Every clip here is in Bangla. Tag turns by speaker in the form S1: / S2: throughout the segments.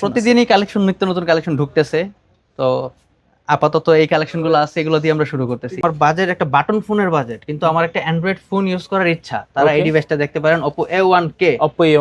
S1: প্রতিদিনই কালেকশন, নিত্য নতুন কালেকশন ঢুকতেছে। তো আপাতত এই কালেকশন গুলো আছে, এগুলো দিয়ে আমরা শুরু করতেছি। আমার বাজেট একটা বাটন ফোনের বাজেট, কিন্তু আমার একটা অ্যান্ড্রয়েড ফোন ইউজ করার ইচ্ছা, তারা এই ডিভাইসটা দেখতে পারেন, Oppo A1K।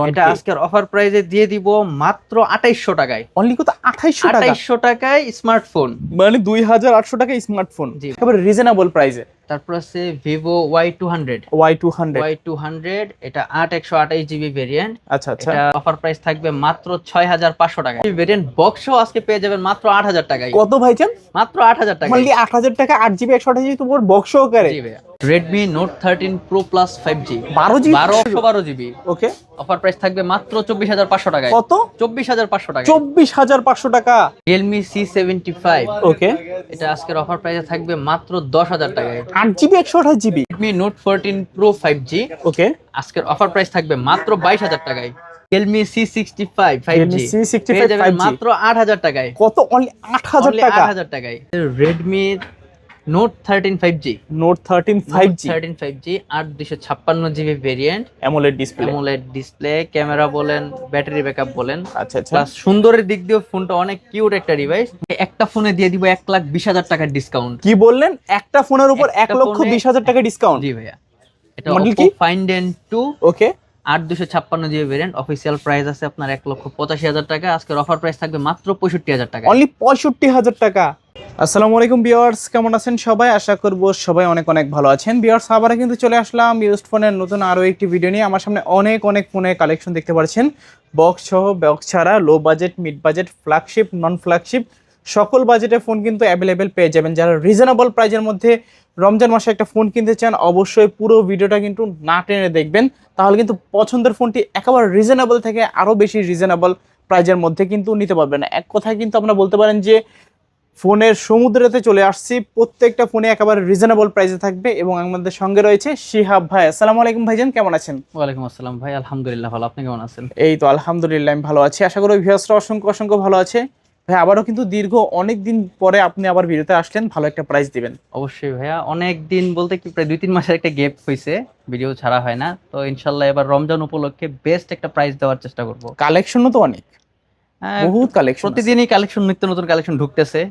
S1: এটা আজকের অফার প্রাইসে দিয়ে দিব মাত্র 2800 টাকায়।
S2: অনলি কত? 2800 টাকা?
S1: 2800 টাকায় স্মার্টফোন,
S2: মানে 2800 টাকায় স্মার্টফোন, একেবারে রিজনেবল প্রাইসে।
S1: তারপর আছে Vivo Y200। Y200 এটা 8128 জিবি ভেরিয়েন্ট।
S2: আচ্ছা আচ্ছা,
S1: এটা অফার প্রাইস থাকবে মাত্র 6500 টাকা। এই ভেরিয়েন্ট বক্সও আজকে পেয়ে যাবেন মাত্র 8000 টাকায়।
S2: কত ভাইজান?
S1: মাত্র 8000 টাকা।
S2: অনলি 8000 টাকা, 8GB 128GB তোমার বক্স সহকারে।
S1: জি ভাইয়া। Redmi Note 13 Pro Plus 5G
S2: 12GB
S1: 12GB।
S2: ওকে,
S1: অফার প্রাইস থাকবে মাত্র 24500 টাকায়।
S2: কত?
S1: 24500 টাকা।
S2: 24500 টাকা।
S1: Realme C75।
S2: ওকে,
S1: এটা আজকের অফার প্রাইসে থাকবে মাত্র 10000 টাকায়।
S2: 8GB 128GB।
S1: Redmi Note 14 Pro 5G
S2: ওকে,
S1: আজকের অফার প্রাইস থাকবে মাত্র 22000 টাকায়। Realme C65 5G
S2: Realme C65
S1: পেয়ে যাবেন
S2: 5G
S1: মাত্র 8000 টাকায়।
S2: কত? অনলি 8000 টাকা।
S1: 8000 টাকায়। Redmi Note 13 5G।
S2: Note 13 5G
S1: 8256 GB variant,
S2: AMOLED display.
S1: AMOLED display, camera বলেন, ব্যাটারি ব্যাকআপ বলেন,
S2: আচ্ছা আচ্ছা,
S1: প্লাস সুন্দরের দিক দিয়ে ফোনটা অনেক কিউট একটা ডিভাইস। একটা ফোনে দিয়ে দিব 1,20,000 টাকার ডিসকাউন্ট।
S2: কি বললেন? একটা ফোনের উপর 1,20,000 টাকা ডিসকাউন্ট?
S1: জি ভাইয়া। এটা
S2: মডেল
S1: Oppo
S2: কি?
S1: Find N2।
S2: ওকে,
S1: 8256 জিবি ভেরিয়েন্ট। অফিসিয়াল প্রাইস আছে আপনার 1,85,000 টাকা। আজকের অফার প্রাইস থাকবে মাত্র 65,000 টাকা।
S2: অনলি 65,000 টাকা। আসসালামু আলাইকুম ভিউয়ার্স, কেমন আছেন সবাই? আশা করব সবাই অনেক অনেক ভালো আছেন। ভিউয়ার্স, আবার কিন্তু চলে আসলাম ইউজড ফোনের নতুন আরো একটি ভিডিও নিয়ে। আমার সামনে অনেক অনেক ফোনের কালেকশন দেখতে পাচ্ছেন, বক্স সহ, বক্স ছাড়া, low budget, mid budget, flagship, নন ফ্ল্যাগশিপ, সকল বাজেটের ফোন কিন্তু অ্যাভেলেবেল পেয়ে যাবেন। যারা রিজনেবল প্রাইজের মধ্যে রমজান মাসে একটা ফোন কিনতে চান, অবশ্যই পুরো ভিডিওটা কিন্তু না টেনে দেখবেন, তাহলে কিন্তু পছন্দের ফোনটি একেবারে রিজনেবল থেকে আরো বেশি রিজনেবল প্রাইজের মধ্যে কিন্তু নিতে পারবেন। এক কথায় কিন্তু আপনারা বলতে পারেন যে ফোনের সমুদ্রেতে চলে আসছি। প্রত্যেকটা ফোনে একেবারে রিজনেবল প্রাইসে থাকবে। এবং আমাদের সঙ্গে রয়েছে শিহাব ভাই। আসসালামু আলাইকুম ভাইজান, কেমন আছেন?
S1: ওয়ালাইকুম আসসালাম ভাই, আলহামদুলিল্লাহ ভালো। আপনি কেমন আছেন?
S2: এই তো আলহামদুলিল্লাহ, আমি ভালো আছি। আশা করি ভিউয়ার্সরা অসংখ্য অসংখ্য ভালো আছে। ভাই, আবারও কিন্তু দীর্ঘ অনেক দিন পরে আপনি আবার ভিডিওতে আসলেন, ভালো একটা প্রাইস দিবেন।
S1: অবশ্যই ভাইয়া, অনেক দিন বলতে কি প্রায় 2-3 মাসের একটা গ্যাপ হয়েছে, ভিডিও ছাড়া হয় না। তো ইনশাল্লাহ এবার রমজান উপলক্ষে বেস্ট একটা প্রাইস দেওয়ার চেষ্টা করব।
S2: কালেকশনও তো অনেক, বহুত কালেকশন,
S1: প্রতিদিনই কালেকশন, নিত্য নতুন কালেকশন ঢুকতেছে।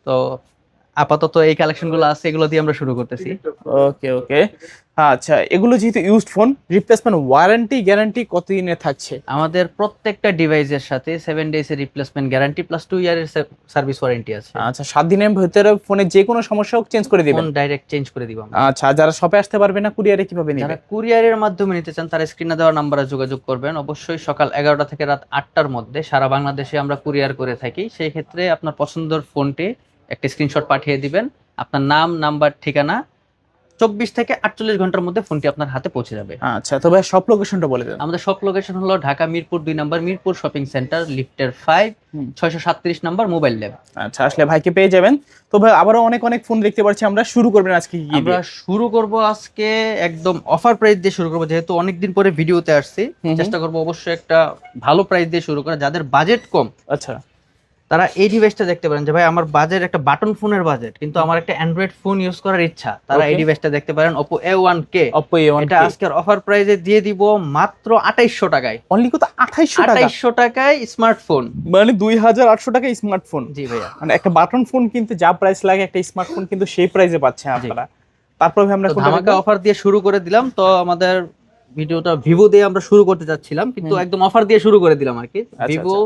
S1: তো আপাতত এই কালেকশন গুলো আছে, এগুলো দিয়ে আমরা শুরু করতেছি।
S2: ওকে ওকে, আচ্ছা, এগুলো যেহেতু used phone, replacement warranty guarantee কতদিনের থাকছে?
S1: আমাদের প্রত্যেকটা ডিভাইসের সাথে 7 ডেজ এর রিপ্লেসমেন্ট গ্যারান্টি প্লাস 2 ইয়ারের সার্ভিস ওয়ারেন্টি আছে।
S2: আচ্ছা, 7 দিনের ভিতরে ফোনে যে কোনো সমস্যা হোক চেঞ্জ করে দিবেন?
S1: ফোন ডাইরেক্ট চেঞ্জ করে দিব আমরা।
S2: আচ্ছা, যারা শপে আসতে পারবে না, কুরিয়ারে কিভাবে নেবে?
S1: যারা কুরিয়ারের মাধ্যমে নিতে চান তারা স্ক্রিনে দেওয়া নাম্বারে যোগাযোগ করবেন। অবশ্যই সকাল 11টা থেকে রাত 8টার মধ্যে সারা বাংলাদেশে আমরা কুরিয়ার করে থাকি। সেই ক্ষেত্রে আপনার পছন্দের ফোনটি একটা স্ক্রিনশট পাঠিয়ে দিবেন, আপনার নাম, নাম্বার, ঠিকানা, 24 থেকে 48 ঘন্টার মধ্যে ফোনটি আপনার হাতে পৌঁছে যাবে।
S2: আচ্ছা, তো ভাই সব লোকেশনটা বলে দেন।
S1: আমাদের শপ লোকেশন হলো ঢাকা মিরপুর 2 নম্বর, মিরপুর শপিং সেন্টার, লিফটের 5, 637 নম্বর, মোবাইল ল্যাব।
S2: আচ্ছা, আসলে ভাইকে পেয়ে যাবেন। তো ভাই, আবারও অনেক অনেক ফোন দেখতে পাচ্ছি আমরা। শুরু করবেন আজকে কি দিয়ে?
S1: আমরা শুরু করব আজকে একদম অফার প্রাইস দিয়ে শুরু করব, যেহেতু অনেকদিন পরে ভিডিওতে আসছি। চেষ্টা করব অবশ্যই একটা ভালো প্রাইস দিয়ে শুরু করা। যাদের বাজেট কম,
S2: আচ্ছা,
S1: তারা এই ডিভাইসটা দেখতে পারেন যে ভাই আমার বাজেট একটা বাটন ফোনের বাজেট, কিন্তু আমার একটা অ্যান্ড্রয়েড ফোন ইউজ করার ইচ্ছা, তারা এই ডিভাইসটা দেখতে পারেন, Oppo A1K। এটা আজকের অফার প্রাইসে দিয়ে দিব মাত্র 2800 টাকায়।
S2: অনলি কত? 2800 টাকা?
S1: 2800 টাকায় স্মার্টফোন,
S2: মানে 2800 টাকায় স্মার্টফোন।
S1: জি ভাইয়া।
S2: মানে একটা বাটন ফোন কিনতে যা প্রাইস লাগে, একটা স্মার্টফোন কিন্তু সেই প্রাইসে পাচ্ছেন আপনারা। তারপর আমরা
S1: ধামাকা অফার দিয়ে শুরু করে দিলাম। তো আমাদের ভিডিওটা ভিভো দিয়ে আমরা শুরু করতে যাচ্ছিলাম, কিন্তু একদম অফার দিয়ে শুরু করে দিলাম আর কি। ভিভো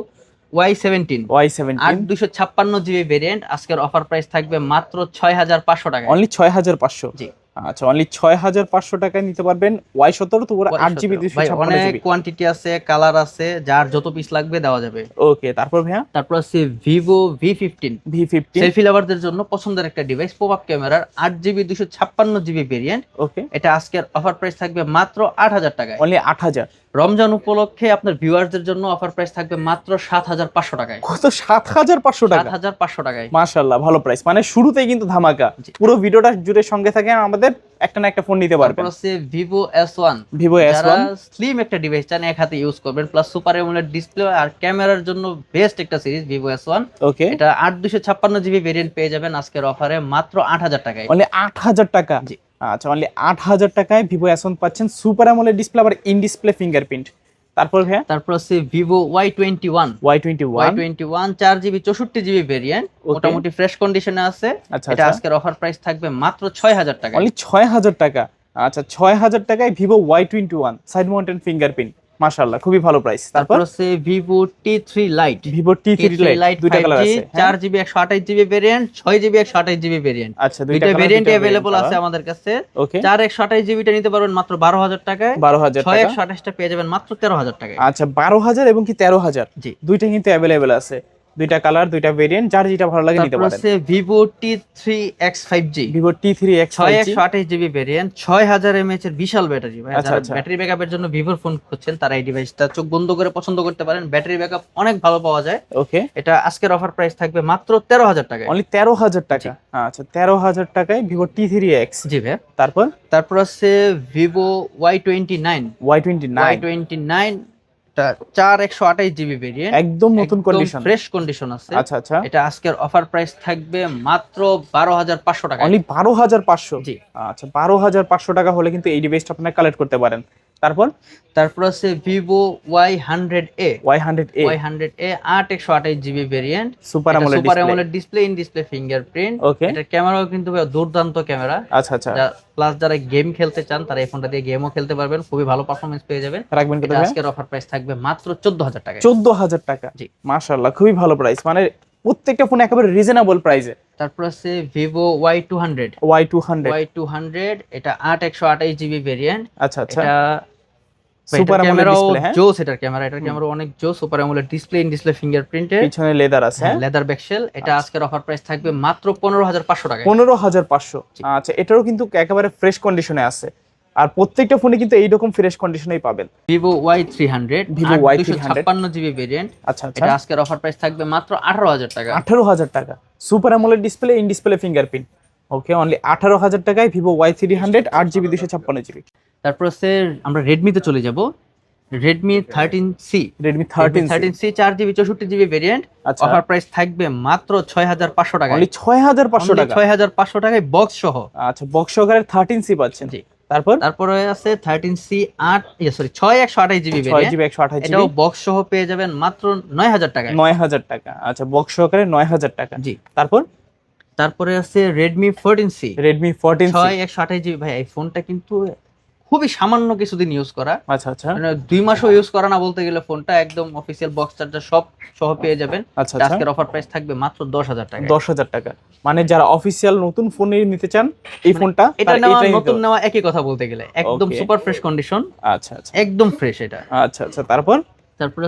S1: Y17 8256 জিবি ভেরিয়েন্ট আজকের অফার প্রাইস থাকবে মাত্র 6500 টাকা।
S2: অনলি 6500?
S1: জি।
S2: আচ্ছা, অনলি 6500 টাকায় নিতে পারবেন Y17, তো পুরো 8GB 256GB।
S1: অনেক কোয়ান্টিটি আছে, কালার আছে, যার যত পিস লাগবে দেওয়া যাবে।
S2: ওকে, তারপর ভাইয়া?
S1: তারপর আছে ভিভো V15 সেলফি লাভারদের জন্য পছন্দের একটা ডিভাইস, পপ আপ ক্যামেরার, 8GB 256GB ভেরিয়েন্ট।
S2: ওকে,
S1: এটা আজকের অফার প্রাইস থাকবে মাত্র 8000 টাকায়।
S2: অনলি 8000?
S1: রমজান উপলক্ষে আপনার ভিউয়ারদের জন্য অফার প্রাইস থাকবে মাত্র 7500 টাকায়।
S2: কত? 7500 টাকা?
S1: 7500 টাকায়।
S2: মাশাআল্লাহ, ভালো প্রাইস। মানে শুরুতেই কিন্তু ধামাকা। পুরো ভিডিওটা জুড়ে সঙ্গে থাকেন, আমাদের একটা না একটা ফোন নিতে পারবেন।
S1: তারপর আছে ভিভো S1। যারা স্লিম একটা ডিভাইস চান, এক হাতে ইউজ করবেন, প্লাস সুপার অ্যামোলেড ডিসপ্লে আর ক্যামেরার জন্য বেস্ট একটা সিরিজ ভিভো S1।
S2: ওকে,
S1: এটা 8256GB ভেরিয়েন্ট পেয়ে যাবেন আজকের অফারে মাত্র 8000 টাকায়।
S2: অনলি 8000 টাকা?
S1: জি।
S2: আচ্ছা, অনলি 8000 টাকায় ভিভো S1 পাচ্ছেন, সুপার অ্যামোলেড ডিসপ্লে, আবার ইন ডিসপ্লে ফিঙ্গারপ্রিন্ট। তারপর ভাইয়া
S1: তারপর আছে Vivo Y21,
S2: Y21
S1: 4GB 64GB variant, মোটামুটি ফ্রেশ কন্ডিশনে আছে।
S2: আচ্ছা
S1: এটা
S2: আচ্ছা,
S1: আজকের অফার প্রাইস থাকবে মাত্র 6000 টাকা।
S2: অনলি 6000 টাকা। আচ্ছা 6000 টাকায় Vivo Y21 side mountain fingerprint, মাশাআল্লাহ খুবই ভালো প্রাইস।
S1: তারপর
S2: তারপর
S1: আছে Vivo T3 light,
S2: Vivo T3 light, দুইটা কালার আছে।
S1: 4GB 128GB variant, 6GB 128GB variant.
S2: আচ্ছা
S1: দুইটা
S2: কালার,
S1: ভেরিয়েন্টই
S2: দুইটা
S1: अवेलेबल আছে
S2: কালার।
S1: আমাদের কাছে।
S2: ওকে
S1: 4 128GB টা নিতে পারবেন মাত্র 12000 টাকায়,
S2: 12000
S1: 6
S2: টাকা।
S1: 128 টা পেয়ে যাবেন মাত্র 13000 টাকায়।
S2: আচ্ছা 12000 এবং কি 13000,
S1: জি।
S2: দুইটা কিন্তু अवेलेबल আছে। দুইটা কালার, দুইটা ভেরিয়েন্ট, যার যেটা ভালো লাগে নিতে
S1: তারপর
S2: পারেন।
S1: আছে Vivo T3X 5G,
S2: Vivo T3X 5G
S1: 628GB variant, 6000 mAh এর বিশাল ব্যাটারি। ভাই
S2: আচ্ছা,
S1: যারা
S2: আচ্ছা।
S1: ব্যাটারি ব্যাকআপের জন্য ভিভোর ফোন খুঁজছেন তারা এই ডিভাইসটা চোখ বন্ধ করে পছন্দ করতে পারেন। ব্যাটারি ব্যাকআপ অনেক ভালো পাওয়া যায়।
S2: ওকে
S1: এটা আজকের অফার প্রাইস থাকবে মাত্র 13000 টাকায়।
S2: অনলি 13000 টাকা। আচ্ছা 13000 টাকায় ভিভো T3X।
S1: জি ভাই।
S2: তারপর
S1: আছে ভিভো Y29,
S2: Y29
S1: টা 4 128GB ভেরিয়েন্ট,
S2: একদম নতুন কন্ডিশন,
S1: ফ্রেশ কন্ডিশন আছে।
S2: আচ্ছা আচ্ছা,
S1: এটা আজকের অফার প্রাইস থাকবে মাত্র 12500 টাকা।
S2: অনলি 12500।
S1: জি।
S2: আচ্ছা 12500 টাকা হলে কিন্তু এই ডিভাইসটা আপনারা কালেক্ট করতে পারেন। তারপর
S1: আছে Vivo Y100A,
S2: Y100A
S1: 8 128GB variant,
S2: super
S1: amoled display, in display fingerprint.
S2: Okay
S1: এটার ক্যামেরাও কিন্তু ভাই দুর্দান্ত ক্যামেরা।
S2: আচ্ছা আচ্ছা,
S1: প্লাস যারা গেম খেলতে চান তারা এই ফোনটা দিয়ে গেমও খেলতে পারবেন, খুবই ভালো পারফরম্যান্স পেয়ে যাবেন।
S2: রাখবেন কত?
S1: আজকের অফার প্রাইস থাকবে মাত্র 14000 টাকা।
S2: 14000 টাকা।
S1: জি।
S2: মাশাআল্লাহ খুবই ভালো প্রাইস, মানে প্রত্যেকটা ফোন একেবারে রিজনেবল প্রাইসে।
S1: তারপর আছে ভিভো Y200, Y200 এটা 8 128GB ভেরিয়েন্ট।
S2: আচ্ছা আচ্ছা,
S1: এটা
S2: সুপার অ্যামোলেড ডিসপ্লে, হ্যাঁ
S1: জোস। এটার ক্যামেরা অনেক জোস, super amoled display, in display ফিঙ্গারপ্রিন্টের,
S2: পিছনে লেদার আছে, হ্যাঁ
S1: লেদার ব্যাকশেল। এটা আজকের অফার প্রাইস থাকবে মাত্র 15500 টাকা।
S2: 15500। আচ্ছা এটারও কিন্তু একেবারে ফ্রেশ কন্ডিশনে আছে, আর প্রত্যেকটা ফোনে কিন্তু এইরকম ফ্রেশ কন্ডিশনেই পাবেন।
S1: Vivo Y300,
S2: Vivo Y300
S1: 256GB variant.
S2: আচ্ছা আচ্ছা,
S1: এটা আজকের অফার প্রাইস থাকবে মাত্র 18000 টাকা।
S2: 18000 টাকা। Super amoled display, in display fingerprint. Okay only 18000 টাকায় ভিভো Y300 8GB 256GB।
S1: তারপর আছে আমরা রেডমিতে চলে যাব। Redmi 13C,
S2: Redmi 13C
S1: 4GB 64GB variant.
S2: আচ্ছা
S1: অফার প্রাইস থাকবে মাত্র 6500 টাকা।
S2: অনলি 6500 টাকা।
S1: 6500 টাকায় বক্স সহ।
S2: আচ্ছা বক্স সহকারে 13C পাচ্ছেন।
S1: জি।
S2: তারপরে
S1: আছে 13C 6 128GB variant.
S2: 6GB 128GB,
S1: এটাও বক্স সহ পেয়ে যাবেন মাত্র 9000 টাকায়।
S2: 9000 টাকা। আচ্ছা বক্স সহকারে 9000 টাকা।
S1: জি।
S2: তারপরে
S1: আছে Redmi 14C,
S2: Redmi 14C
S1: 6 128GB। ভাই এই ফোনটা কিন্তু খুবই সামান্য কিছুদিন ইউজ করা,
S2: আচ্ছা আচ্ছা,
S1: মানে 2 মাসও ইউজ করা না বলতে গেলে। ফোনটা একদম অফিসিয়াল বক্স চার্জার সব সহ পেয়ে যাবেন।
S2: আচ্ছা আচ্ছা,
S1: আজকের অফার প্রাইস থাকবে মাত্র 10000 টাকা।
S2: 10000 টাকা। মানে যারা অফিসিয়াল নতুন ফোন নিতে চান এই ফোনটা,
S1: এটা নেওয়া নতুন নেওয়া একই কথা বলতে গেলে, একদম
S2: Okay.
S1: সুপার ফ্রেশ কন্ডিশন,
S2: আচ্ছা আচ্ছা
S1: একদম ফ্রেশ এটা।
S2: আচ্ছা আচ্ছা, তারপর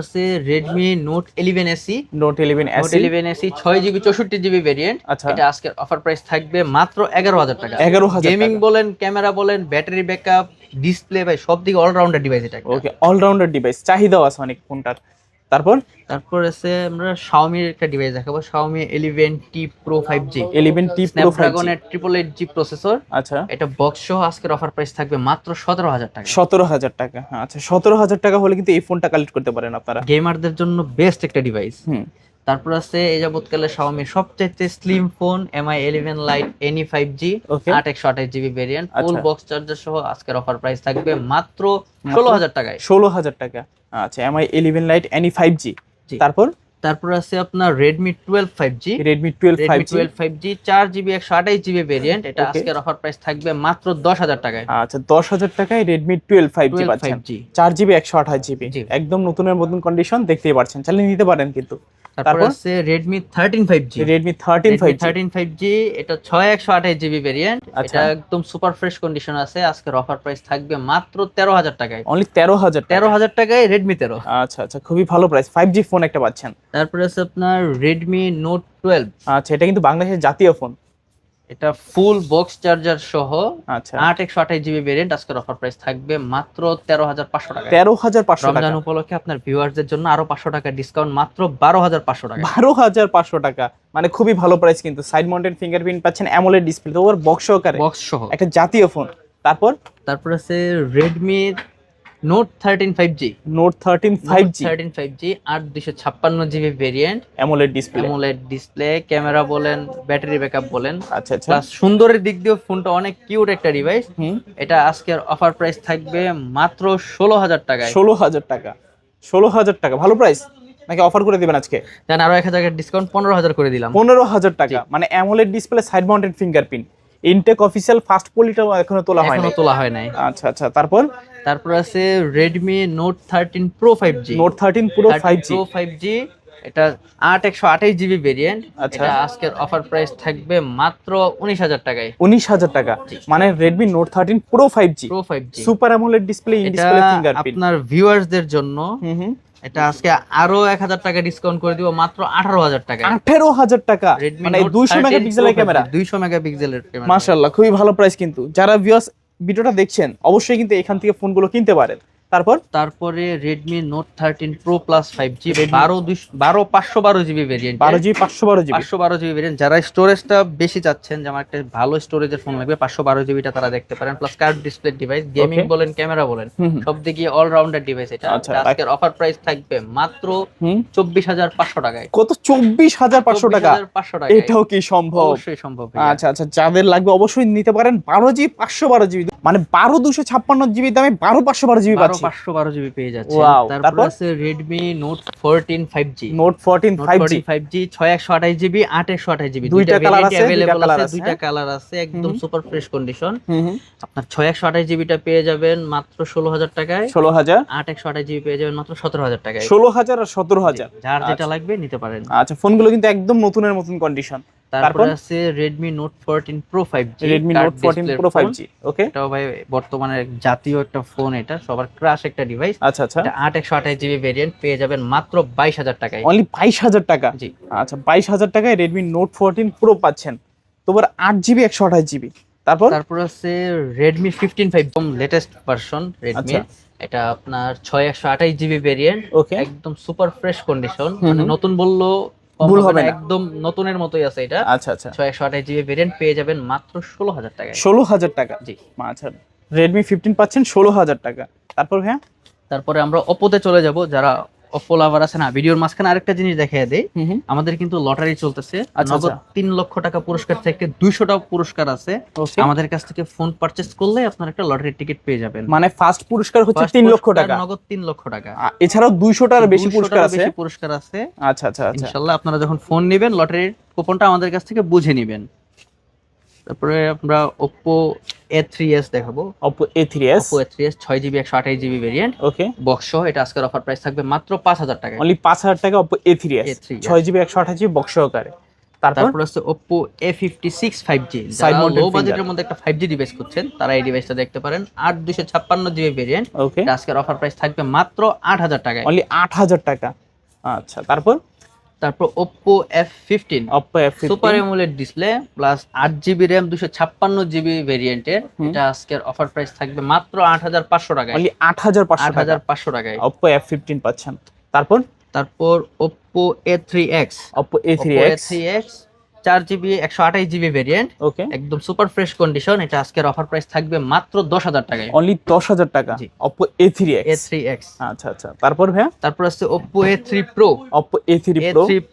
S1: আছে Redmi note 11SE,
S2: note 11SE
S1: 6GB 64GB variant.
S2: আচ্ছা।
S1: এটা আজকের অফার প্রাইস থাকবে মাত্র 11000 টাকা।
S2: 11000
S1: গেমিং বলেন, ক্যামেরা বলেন, ব্যাটারি ব্যাকআপ, ডিসপ্লে, ভাই সব দিকে অলরাউন্ডার ডিভাইস এটা একটা।
S2: ওকে অলরাউন্ডার ডিভাইস, চাহিদাও আছে অনেক ফোনটার।
S1: তারপর আছে আমরা Xiaomi এর একটা ডিভাইস দেখাবো, Xiaomi 11T Pro 5G,
S2: 11T Pro 5G
S1: Snapdragon এর 888G প্রসেসর।
S2: আচ্ছা
S1: এটা বক্স সহ আজকের অফার প্রাইস থাকবে মাত্র 17000 টাকা।
S2: 17000 টাকা। আচ্ছা 17000 টাকা হলে কিন্তু এই ফোনটা কালেক্ট করতে পারেন আপনারা,
S1: গেমারদের জন্য বেস্ট একটা ডিভাইস।
S2: হুম।
S1: তারপর আছে এই যাবতকালে Xiaomi সবচাইতে slim phone Mi 11 Lite NE 5G,
S2: Okay.
S1: 8 128GB variant, full
S2: আচ্ছা।
S1: বক্স চার্জার সহ আজকের অফার প্রাইস থাকবে মাত্র 16000 টাকায়।
S2: 16000 টাকা। আচ্ছা Mi 11 Lite NE 5G।
S1: জি।
S2: তারপর
S1: আছে আপনার Redmi 12 5G,
S2: Redmi 12 5G
S1: 4GB 128GB variant. এটা
S2: Okay.
S1: আজকের অফার প্রাইস থাকবে মাত্র 10000 টাকায়।
S2: আচ্ছা 10000 টাকায় Redmi 12 5G
S1: 12
S2: পাচ্ছেন,
S1: 5G
S2: 4GB 128GB,
S1: জি।
S2: একদম নতুনের মতন কন্ডিশন, দেখতেই পাচ্ছেন, চালিয়ে নিতে পারেন কিন্তু।
S1: তারপর আছে Redmi 13 5G,
S2: Redmi 13 5G
S1: 13 5G এটা 6 128GB ভেরিয়েন্ট।
S2: আচ্ছা।
S1: এটা একদম সুপার ফ্রেশ কন্ডিশন আছে। আজকের অফার প্রাইস থাকবে মাত্র 13000 টাকায়।
S2: অনলি 13000 টাকা।
S1: 13000 টাকায় Redmi 13।
S2: আচ্ছা আচ্ছা, খুবই ভালো প্রাইস, 5G ফোন একটা পাচ্ছেন।
S1: তারপরে আছে আপনার Redmi Note 12,
S2: আচ্ছা এটা কিন্তু বাংলাদেশের জাতীয় ফোন।
S1: এটা ফুল বক্স চার্জার সহ
S2: আচ্ছা
S1: 8 128GB ভেরিয়েন্ট। আজকের অফার প্রাইস থাকবে মাত্র 13500 টাকা।
S2: 13500 টাকা।
S1: রমজান উপলক্ষে আপনার ভিউয়ারদের জন্য আরো 500 টাকা ডিসকাউন্ট, মাত্র 12500 টাকা।
S2: 12500 টাকা, মানে খুবই ভালো প্রাইস কিন্তু। সাইড মাউন্টেড ফিঙ্গারপ্রিন্ট পাচ্ছেন, অ্যামোলেড ডিসপ্লে, তো ওর বক্স সহকারে,
S1: বক্স সহ
S2: একটা জাতীয় ফোন।
S1: তারপর আছে Redmi Note 13 5G,
S2: Note 13 5G
S1: 8 256GB variant,
S2: AMOLED display.
S1: AMOLED display, camera বলেন, ব্যাটারি ব্যাকআপ বলেন,
S2: আচ্ছা আচ্ছা,
S1: প্লাস সুন্দরের দিক দিয়েও ফোনটা অনেক কিউট একটা ডিভাইস।
S2: হুম।
S1: এটা আজকের অফার প্রাইস থাকবে মাত্র 16000 টাকায়।
S2: 16000 টাকা। 16,000 টাকা, ভালো প্রাইস নাকি অফার করে দিবেন আজকে?
S1: দেন আরো 1000 টাকা ডিসকাউন্ট, 15000 করে দিলাম।
S2: 15,000 টাকা, মানে amoled display, side mounted fingerprint, intact official first পলিটাও এখনো তোলা হয়
S1: এখনো
S2: না।
S1: তোলা হয় নাই।
S2: আচ্ছা আচ্ছা, তারপর
S1: আছে Redmi Note 13 Pro 5G।
S2: Note 13 পুরো 5G।
S1: Pro 5G, এটা 8 128 GB ভেরিয়েন্ট।
S2: আচ্ছা।
S1: এটা আজকের অফার প্রাইস থাকবে মাত্র 19000 টাকায়।
S2: 19,000 টাকা, মানে Redmi Note 13 Pro 5G,
S1: Pro 5G
S2: super amoled display, in
S1: এটা
S2: ডিসপ্লে ফিঙ্গারপ্রিন্ট।
S1: আপনার ভিউয়ার্সদের জন্য
S2: হুম,
S1: এটা আজকে আরো 1000 টাকা ডিসকাউন্ট করে দিব, মাত্র 18000 টাকায়।
S2: 18,000 টাকা,
S1: Redmi
S2: মানে
S1: Note
S2: 200 মেগাপিক্সেলের
S1: 13 Pro
S2: ক্যামেরা।
S1: 200 মেগাপিক্সেলের ক্যামেরা।
S2: মাশাআল্লাহ, খুবই ভালো প্রাইস কিন্তু। যারা ভিউয়ার্স ভিডিওটা দেখছেন অবশ্যই কিন্তু এখান থেকে ফোনগুলো কিনতে পারেন।
S1: তারপরে Redmi Note 13 Pro Plus 5G 512GB variant.
S2: 12GB 512GB
S1: 512GB variant. যারা স্টোরেজটা বেশি চাচ্ছেন, যে আমার একটা ভালো স্টোরেজের ফোন লাগবে 512GBটা, তারা দেখতে পারেন। Plus curve display device, gaming বলেন ক্যামেরা বলেন সব দিকে অলরাউন্ডার ডিভাইস এটা।
S2: আচ্ছা,
S1: আজকের অফার প্রাইস থাকবে মাত্র 24500 টাকায়।
S2: কত? 24500 টাকা?
S1: 24500 টাকা।
S2: এটাও কি সম্ভব?
S1: অবশ্যই সম্ভব।
S2: আচ্ছা আচ্ছা, যাদের লাগবে অবশ্যই নিতে পারেন। 12GB 512GB, মানে 12256GB দামে 12512GB পাচ্ছি।
S1: 512GB পেয়ে যাচ্ছে।
S2: Wow,
S1: তারপর আছে Redmi Note 14 5G।
S2: Note 14 5G
S1: 6128GB 8128GB,
S2: দুইটা কালার আছে,
S1: अवेलेबल আছে, দুইটা কালার আছে, একদম সুপার ফ্রেশ কন্ডিশন। আপনার 6128GBটা পেয়ে যাবেন মাত্র 16000 টাকায়।
S2: 16000।
S1: 8128GB পেয়ে যাবেন মাত্র 17000 টাকায়।
S2: 16000 আর 17000,
S1: যার যেটা লাগবে নিতে পারেন।
S2: আচ্ছা, ফোনগুলো কিন্তু একদম নতুনের মতন কন্ডিশন।
S1: তারপর আছে Redmi Note 14 Pro 5G।
S2: Redmi Note 14 Pro 5G, ওকে।
S1: এটাও ভাই বর্তমানে জাতীয় একটা ফোন, এটা সবার ক্রাশ একটা ডিভাইস।
S2: আচ্ছা আচ্ছা,
S1: এটা 8128GB ভেরিয়েন্ট পেয়ে যাবেন মাত্র 22000 টাকায়।
S2: অনলি 22000 টাকা?
S1: জি।
S2: আচ্ছা, 22000 টাকায় Redmi Note 14 Pro পাচ্ছেন, তোবার 8GB 128GB। তারপর
S1: আছে Redmi 15 5G, latest version Redmi।
S2: আচ্ছা।
S1: এটা আপনার 6128GB ভেরিয়েন্ট,
S2: ওকে।
S1: একদম সুপার ফ্রেশ কন্ডিশন, মানে নতুন বললো
S2: ভুল হবে না,
S1: একদম নতুনের মতোই আছে এটা।
S2: আচ্ছা আচ্ছা,
S1: 6128GB ভেরিয়েন্ট পেয়ে যাবেন মাত্র 16000 টাকায়।
S2: 16000 টাকা?
S1: জি।
S2: আচ্ছা, Redmi 15 পাচ্ছেন 16000 টাকা। তারপর ভাইয়া?
S1: তারপরে আমরা Oppo-তে চলে যাব। যারা Oppo লাভার আছে না, ভিডিওর মাঝখানে আরেকটা জিনিস দেখিয়ে দেই, আমাদের কিন্তু লটারি চলতেছে। নগদ 3 লক্ষ টাকা পুরস্কার থেকে 200টা পুরস্কার আছে। আমাদের কাছ থেকে ফোন পারচেজ করলে আপনার একটা লটারি টিকিট পেয়ে যাবেন।
S2: মানে ফার্স্ট পুরস্কার হচ্ছে 3 লক্ষ টাকা,
S1: নগদ 3 লক্ষ টাকা।
S2: এছাড়াও 200টার বেশি পুরস্কার আছে।
S1: আচ্ছা আচ্ছা, ইনশাআল্লাহ আপনারা যখন ফোন নেবেন লটারির কুপনটা আমাদের কাছ থেকে বুঝে নেবেন। তারপরে আমরা Oppo A3s দেখাবো।
S2: Oppo A3s
S1: 6GB 128GB variant,
S2: ওকে,
S1: বক্স সহ। এটা আজকের অফার প্রাইস থাকবে মাত্র 5000 টাকা।
S2: অনলি 5000 টাকা Oppo A3s 6GB 128GB box সহকারে।
S1: তারপর আছে Oppo A56 5G। যারা লো বাজেটের মধ্যে একটা 5G ডিভাইস খুঁজছেন তারা এই ডিভাইসটা দেখতে পারেন। 8256GB ভেরিয়েন্ট,
S2: ওকে।
S1: আজকের অফার প্রাইস থাকবে মাত্র 8000 টাকায়।
S2: অনলি 8000 টাকা। আচ্ছা, তারপর
S1: Oppo F15 super amoled display plus 8GB RAM 256GB ভেরিয়েন্টের, এটা আজকের অফার প্রাইস থাকবে মাত্র 8500 টাকায়।
S2: অনলি 8500
S1: টাকায়
S2: Oppo F15 পাচ্ছেন। তারপর
S1: Oppo A3x 4GB 128GB variant,
S2: ওকে,
S1: একদম সুপার ফ্রেশ কন্ডিশন। এটা আজকের অফার প্রাইস থাকবে মাত্র 10000 টাকায়।
S2: অনলি 10000 টাকা Oppo A3x। আচ্ছা আচ্ছা, তারপর ভাইয়া?
S1: তারপর আছে Oppo A3 Pro
S2: Oppo A3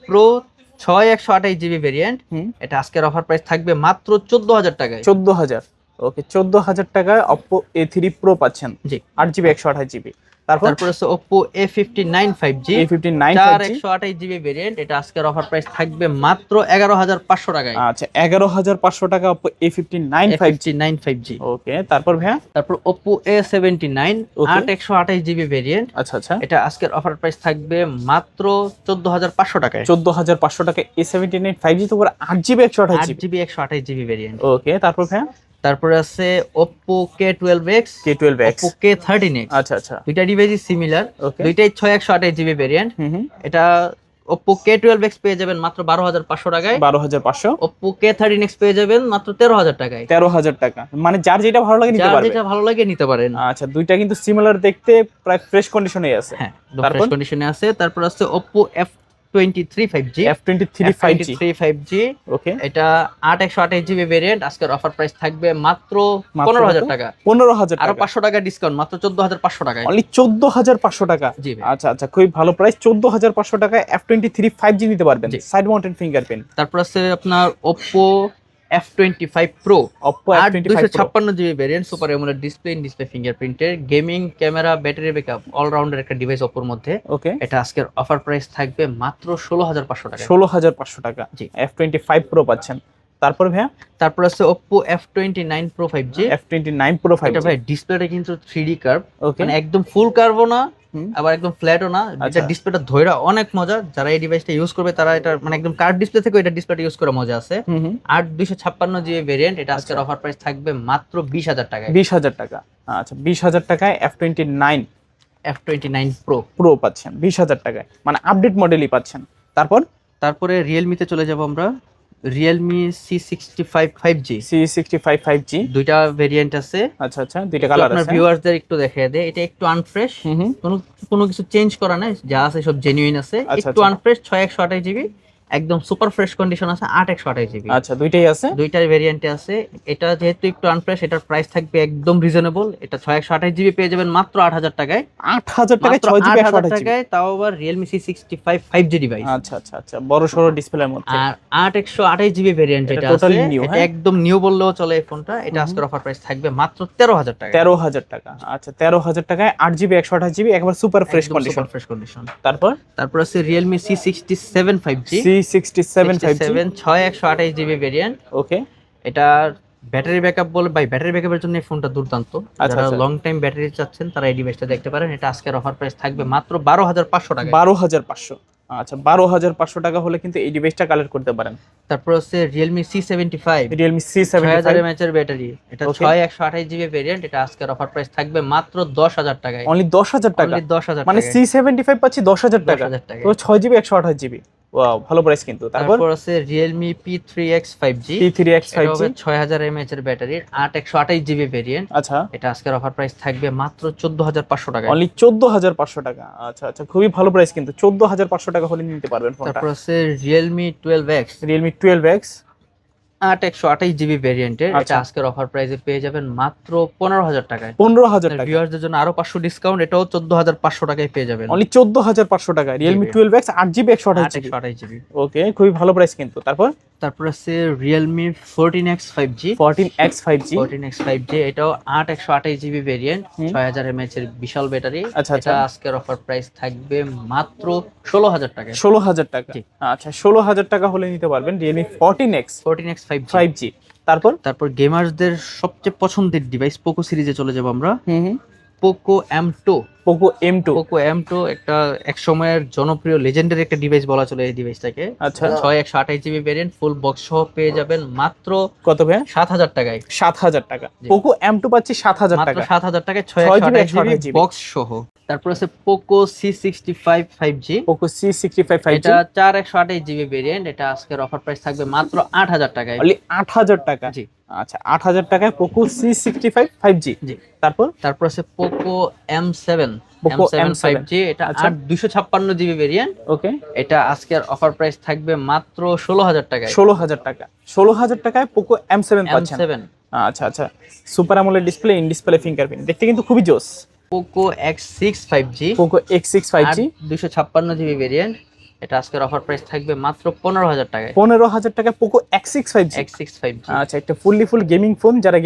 S2: Pro
S1: 6128GB variant, এটা আজকের অফার প্রাইস থাকবে মাত্র 14000 টাকায়।
S2: 14000, ওকে, 14000 টাকায় Oppo A3 Pro পাচ্ছেন।
S1: জি।
S2: 8GB 128GB। তারপর
S1: আছে Oppo A59 5G 128GB variant, এটা আজকের অফার প্রাইস থাকবে মাত্র 11500 টাকায়।
S2: আচ্ছা, 11500 টাকা Oppo A59 5G। ওকে, তারপর ভাইয়া?
S1: Oppo A79 128GB ভেরিয়েন্ট,
S2: আচ্ছা আচ্ছা,
S1: এটা আজকের অফার প্রাইস থাকবে মাত্র 14500 টাকায়।
S2: 14500 টাকা A79 5G, তো 8GB
S1: 128GB ভেরিয়েন্ট।
S2: ওকে, তারপর ভাইয়া?
S1: তারপরে আছে Oppo K12x Oppo K13x।
S2: আচ্ছা আচ্ছা,
S1: দুইটা ডিভাইসই সিমিলার, দুইটাই 6128GB ভেরিয়েন্ট। এটা Oppo K12x পেয়ে যাবেন মাত্র 12500 টাকায়।
S2: 12500।
S1: Oppo K13x পেয়ে যাবেন মাত্র 13000 টাকায়।
S2: 13000 টাকা, মানে যার যেটা ভালো লাগে নিতে পারবেন।
S1: যেটা ভালো লাগে নিতে পারেন।
S2: আচ্ছা, দুইটা কিন্তু সিমিলার দেখতে, প্রায় ফ্রেশ কন্ডিশনে আছে।
S1: হ্যাঁ, ফ্রেশ কন্ডিশনে আছে। তারপর আছে Oppo F23 5G 5G,
S2: ওকে,
S1: এটা 8128GB ভেরিয়েন্ট, আজকের অফার প্রাইস থাকবে মাত্র 15000 টাকা।
S2: 15000
S1: আরো 500 টাকা ডিসকাউন্ট, মাত্র 14500 টাকায়।
S2: অনলি 14500 টাকা।
S1: জি।
S2: আচ্ছা আচ্ছা, খুবই ভালো প্রাইস। 14500 টাকায় F23 5G নিতে পারবেন, সাইড মাউন্টেড ফিঙ্গারপ্রিন্ট।
S1: তারপর আছে আপনার Oppo F25 Pro
S2: Oppo F25 Pro
S1: 256GB variant, super amoled display, in display ফিঙ্গারপ্রিন্টের, gaming camera, battery backup, allrounder একটা ডিভাইস অপোর মধ্যে।
S2: ওকে,
S1: এটা আজকের অফার প্রাইস থাকবে মাত্র 16500 টাকা।
S2: 16500 টাকা
S1: জি।
S2: F25 Pro পাচ্ছেন। তারপর ভাইয়া
S1: তারপর আছে Oppo F29 Pro 5G।
S2: F29 Pro 5G,
S1: এটা ভাই ডিসপ্লেটা কিন্তু 3D কার্ভ,
S2: ওকে,
S1: মানে একদম ফুল কার্ভও না
S2: হুম,
S1: আবার একদম ফ্ল্যাটও না। এটা
S2: আচ্ছা।
S1: ডিসপ্লেটা ধইরা অনেক মজা, যারা এই ডিভাইসটা ইউজ করবে তারা এটা মানে একদম কার্ভ ডিসপ্লে থেকে এটা ডিসপ্লেটা ইউজ করে মজা আছে।
S2: হুম হুম,
S1: 256GB ভেরিয়েন্ট, এটা আজকের
S2: আচ্ছা।
S1: অফার প্রাইস থাকবে মাত্র 20000 টাকায়।
S2: 20000 টাকা। আচ্ছা, 20000 টাকায় F29
S1: F29 Pro।
S2: Pro পাচ্ছেন 20000 টাকায়, মানে আপডেট মডেলই পাচ্ছেন।
S1: তারপরে রিয়েলমিতে চলে যাব আমরা। Realme C65 5G,
S2: C65 5G,
S1: দুইটা ভেরিয়েন্ট আছে।
S2: আচ্ছা আচ্ছা, দুইটা কালার
S1: আপনার
S2: আছে।
S1: ভিউয়ারদের একটু দেখিয়ে দেয়, এটা একটু আনফ্রেশ,
S2: হুম হুম,
S1: কোনো কোনো কিছু চেঞ্জ করা নাই, যা আছে সব জেনুইন আছে।
S2: আচ্ছা,
S1: একটু
S2: আচ্ছা।
S1: আনফ্রেশ, 6128GB, একদম সুপার ফ্রেশ কন্ডিশন আছে, 8128GB।
S2: আচ্ছা, দুইটাই আছে।
S1: দুইটার ভেরিয়েন্টে আছে। এটা যেহেতু একটু আনফ্রেশ, এটার প্রাইস থাকবে একদম রিজনেবল। এটা 6128GB পেয়ে যাবেন মাত্র 8000 টাকায়।
S2: 8000 টাকায়
S1: মাত্র
S2: 6GB
S1: 8000
S2: 128GB।
S1: টাকায়, তাও আবার রিয়েলমি C65 5G ডিভাইস।
S2: আচ্ছা আচ্ছা আচ্ছা, বড় সরো ডিসপ্লের মধ্যে।
S1: আর 8128GB ভেরিয়েন্ট
S2: এটা
S1: যেটা
S2: totally
S1: আছে,
S2: new,
S1: এটা
S2: হ্যাঁ?
S1: একদম নিউ বললেও চলে এই ফোনটা। এটা
S2: হুম।
S1: আজকের অফার প্রাইস থাকবে মাত্র 13000 টাকা।
S2: 13000 টাকা। আচ্ছা, 13000 টাকায় 8GB 128GB, একবার super fresh condition.
S1: Fresh condition.
S2: তারপর
S1: আছে Realme C67 5G।
S2: C67 5G,
S1: 6128GB variant.
S2: ওকে,
S1: এটার ব্যাটারি ব্যাকআপ বলে ভাই, ব্যাটারি ব্যাকআপের জন্য এই ফোনটা দুর্দান্ত।
S2: আচ্ছা,
S1: যারা
S2: আচ্ছা।
S1: লং টাইম ব্যাটারি চাচ্ছেন তারা এই ডিভাইসটা দেখতে পারেন। এটা আজকের অফার প্রাইস থাকবে মাত্র 12500 টাকা।
S2: 12500। আচ্ছা, 12500 টাকা হলে কিন্তু এই ডিভাইসটা কালেক্ট করতে পারেন।
S1: তারপর আছে Realme C75,
S2: Realme
S1: 6000
S2: C75,
S1: mAh এর ব্যাটারি। এটা
S2: Okay.
S1: 6128GB variant. এটা আজকের অফার প্রাইস থাকবে মাত্র 10000 টাকায়।
S2: অনলি 10000 টাকা।
S1: Only 10000
S2: মানে
S1: টাকায়।
S2: C75 পাচ্ছি 10000 টাকা।
S1: 10000 টাকায়।
S2: তো 6GB 128GB, ওয়াও, ভালো প্রাইস কিন্তু। তারপর
S1: তারপর আছে রিয়েলমি P3X 5G।
S2: P3X
S1: এটা হবে
S2: 5G,
S1: 6000 mAh এর ব্যাটারি, 128GB ভেরিয়েন্ট।
S2: আচ্ছা,
S1: এটা আজকের অফার প্রাইস থাকবে মাত্র 14500 টাকায়।
S2: অনলি 14500 টাকা। আচ্ছা আচ্ছা, খুবই ভালো প্রাইস কিন্তু। 14500 টাকা হলে নিতে পারবেন ফোনটা।
S1: তারপর আছে Realme 12X,
S2: Realme 12X,
S1: 128GB ভেরিয়েন্টের। এটা
S2: আচ্ছা।
S1: আজকের অফার প্রাইসে পেয়ে যাবেন মাত্র 15000 টাকায়।
S2: 15000 টাকা।
S1: ভিউয়ারদের জন্য আরো 500 ডিসকাউন্ট, এটাও 14500 টাকায় পেয়ে যাবেন।
S2: অনলি 14500 টাকা। Realme
S1: জি।
S2: 12X 8GB 128GB,
S1: 128GB।
S2: ওকে, খুবই ভালো প্রাইস কিন্তু।
S1: তারপর আছে Realme 14X 5G।
S2: 14X 5G,
S1: 14X 5G, এটাও 128GB ভেরিয়েন্ট,
S2: হুম।
S1: 6000 mAh এর বিশাল ব্যাটারি।
S2: আচ্ছা, আচ্ছা।
S1: এটা আজকের অফার প্রাইস থাকবে মাত্র 16000 টাকায়।
S2: 16000 টাকা।
S1: জি।
S2: আচ্ছা, 16000 টাকা হলে নিতে পারবেন Realme 14X
S1: 14X 5G।
S2: 5G।
S1: তারপর গেমার্সদের সবচেয়ে পছন্দের ডিভাইস পোকো সিরিজে চলে যাব আমরা।
S2: হুম,
S1: Poco M2।
S2: Poco M2,
S1: Poco M2 একটা এক সময়ের জনপ্রিয় লেজেন্ডারি একটা ডিভাইস বলা চলে এই ডিভাইসটাকে।
S2: আচ্ছা।
S1: 6128GB ভেরিয়েন্ট, ফুল বক্স সহ পেয়ে যাবেন মাত্র
S2: কত ভাই?
S1: 7000 টাকায়।
S2: 7000 টাকা।
S1: জি।
S2: Poco M2 পাচ্ছি 7000
S1: মাত্র
S2: টাকা।
S1: 7000 টাকায়
S2: 6GB
S1: 6128GB বক্স সহ। তারপর আছে Poco C65 5G।
S2: Poco C65 5G,
S1: এটা 4128GB ভেরিয়েন্ট। এটা আজকের অফার প্রাইস থাকবে মাত্র 8000 টাকায়।
S2: অনলি 8000 টাকা।
S1: জি।
S2: আচ্ছা, 8000 টাকায় Poco C65 5G।
S1: জি।
S2: তারপর
S1: আছে Poco M7,
S2: Poco
S1: M7
S2: M7,
S1: 5G। এটা
S2: আচ্ছা।
S1: 256GB variant.
S2: ওকে,
S1: এটা আজকের অফার প্রাইস থাকবে মাত্র 16000 টাকায়।
S2: 16000 টাকা। 16000 টাকায় Poco M7 পাচ্ছেন।
S1: M7।
S2: আচ্ছা আচ্ছা, super amoled display, in display fingerprint, দেখতে কিন্তু খুবই জোস।
S1: Poco X6 5G,
S2: Poco X6 5G,
S1: 256GB variant. এটা আজকের অফার প্রাইস থাকবে মাত্র 15000 টাকায়।
S2: 15000 টাকায় Poco X6 5G।
S1: X6 5G।
S2: আচ্ছা, একটা ফুল গেমিং ফোন, যারা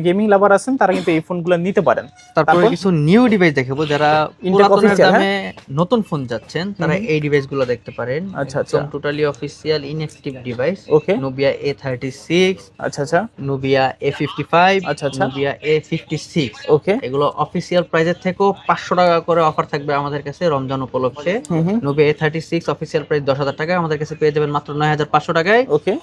S2: গেমিং লাভার আছেন তারা কিন্তু এই ফোনগুলো নিতে পারেন।
S1: তারপরে
S2: তারপর?
S1: কিছু নিউ ডিভাইস দেখাবো, যারা
S2: Intec
S1: পুরাতনের
S2: official,
S1: দামে নতুন ফোন যাচ্ছেন তারা
S2: হুম।
S1: এই ডিভাইসগুলো দেখতে পারেন।
S2: আচ্ছা, আচ্ছা।
S1: Totally official inactive device.
S2: Okay,
S1: Nubia A36,
S2: আচ্ছা আচ্ছা,
S1: Nubia A55,
S2: আচ্ছা, আচ্ছা।
S1: Nubia A56।
S2: ওকে,
S1: এগুলো অফিসিয়াল প্রাইসের থেকেও 500 টাকা করে অফার থাকবে আমাদের কাছে রমজান উপলক্ষে।
S2: হুম,
S1: Nubia A36 অফিসিয়াল প্রাইস 10000 টাকায়, আমাদের কাছে পেয়ে যাবেন মাত্র 9500 টাকায়।
S2: ওকে,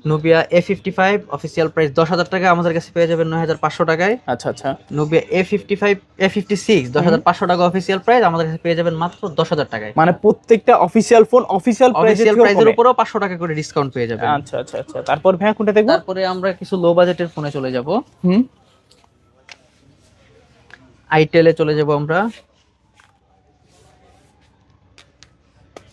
S1: Nubia A55 অফিসিয়াল প্রাইস 10000 টাকায়, আমাদের কাছে পেয়ে যাবেন 9500 টাকায়।
S2: আচ্ছা আচ্ছা,
S1: Nubia A56 10500 টাকা অফিসিয়াল প্রাইস, আমাদের কাছে পেয়ে যাবেন মাত্র 10000 টাকায়।
S2: মানে প্রত্যেকটা অফিসিয়াল ফোন অফিসিয়াল
S1: অফিসিয়াল প্রাইসের
S2: প্রাইসের
S1: উপরও 500 টাকা করে ডিসকাউন্ট পেয়ে যাবেন।
S2: আচ্ছা আচ্ছা আচ্ছা, তারপর ভাইয়া কোনটা দেখবো?
S1: তারপরে আমরা কিছু লো বাজেটের ফোনে চলে যাব।
S2: হুম,
S1: আইটেলে চলে যাব আমরা।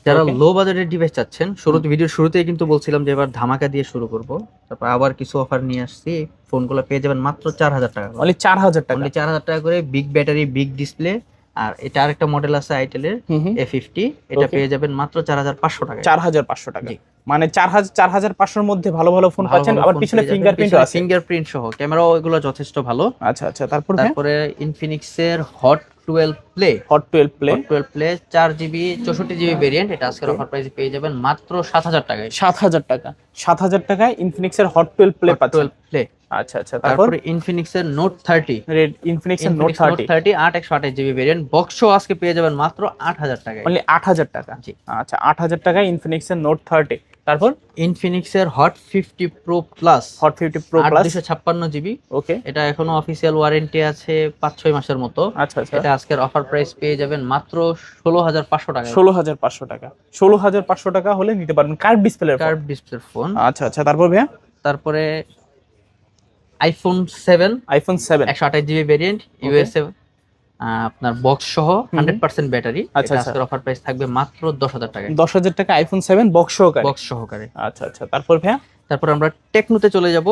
S1: যারা
S2: Okay.
S1: লো বাজেটের ডিভাইস চাচ্ছেন, ভিডিওর শুরুতেই কিন্তু বলছিলাম যে এবার ধামাকা দিয়ে শুরু করব। তারপর আবার কিছু অফার নিয়ে আসছি। ফোনগুলো পেয়ে যাবেন মাত্র 4000 টাকা করে।
S2: অনলি 4000 টাকা।
S1: অনলি 4000 টাকা করে, বিগ ব্যাটারি, বিগ ডিসপ্লে। আর এটা আরেকটা মডেল আছে আইটেলের
S2: হুম হুম,
S1: A50, এটা
S2: Okay.
S1: পেয়ে যাবেন মাত্র 4500 টাকা।
S2: 4500 টাকা।
S1: জি।
S2: মানে 4500 মধ্যে ভালো ভালো ফোন পাচ্ছেন, আবার পিছনে ফিঙ্গারপ্রিন্ট আছে,
S1: ফিঙ্গারপ্রিন্ট সহ ক্যামেরাও এগুলো যথেষ্ট ভালো।
S2: আচ্ছা আচ্ছা, তারপর ভাইয়া
S1: তারপরে ইনফিনিক্সের hot 12 play,
S2: hot 12 play
S1: 12 play 4GB 64GB variant, এটা আজকের অফার প্রাইসে পেয়ে যাবেন মাত্র 7000 টাকায়।
S2: 7000 টাকা, 7000 টাকায় ইনফিনিক্সের হট 12 প্লে পাচ্ছেন।
S1: 12 প্লে।
S2: আচ্ছা আচ্ছা, তারপর
S1: তারপরে ইনফিনিক্সের নোট 30,
S2: রেড ইনফিনিক্সের নোট 30
S1: 30 8 128GB ভেরিয়েন্ট, বক্স আজকে পেয়ে যাবেন মাত্র 8000 টাকায়।
S2: অনলি 8000 টাকা।
S1: জি।
S2: আচ্ছা 8000 টাকায় ইনফিনিক্সের নোট 30। তারপর
S1: ইনফিনিক্সের hot 50 pro plus,
S2: hot 50 pro plus
S1: 256GB,
S2: okay.
S1: এটা এখনো অফিসিয়াল ওয়ারেন্টি আছে 5-6 মাসের মতো।
S2: আচ্ছা আচ্ছা,
S1: এটা আজকের অফার প্রাইস পেয়ে যাবেন মাত্র 16500 টাকায়।
S2: 16500 টাকা, 16500 টাকা হলে নিতে পারবেন কার্ভ ডিসপ্লে
S1: কার্ভ ডিসপ্লের ফোন।
S2: আচ্ছা আচ্ছা, তারপর ভাইয়া
S1: তারপরে iPhone 7,
S2: iPhone 7
S1: 128GB variant, USA আপনার বক্স সহ 100% ব্যাটারি।
S2: আচ্ছা,
S1: এটা
S2: আচ্ছা।
S1: আজকের অফার প্রাইস থাকবে মাত্র 10000 টাকায়,
S2: 10000 টাকা আইফোন 7 বক্স সহকারে।
S1: বক্স সহকারে।
S2: আচ্ছা আচ্ছা, তারপর ভাইয়া
S1: তারপর আমরা টেকনোতে চলে যাব।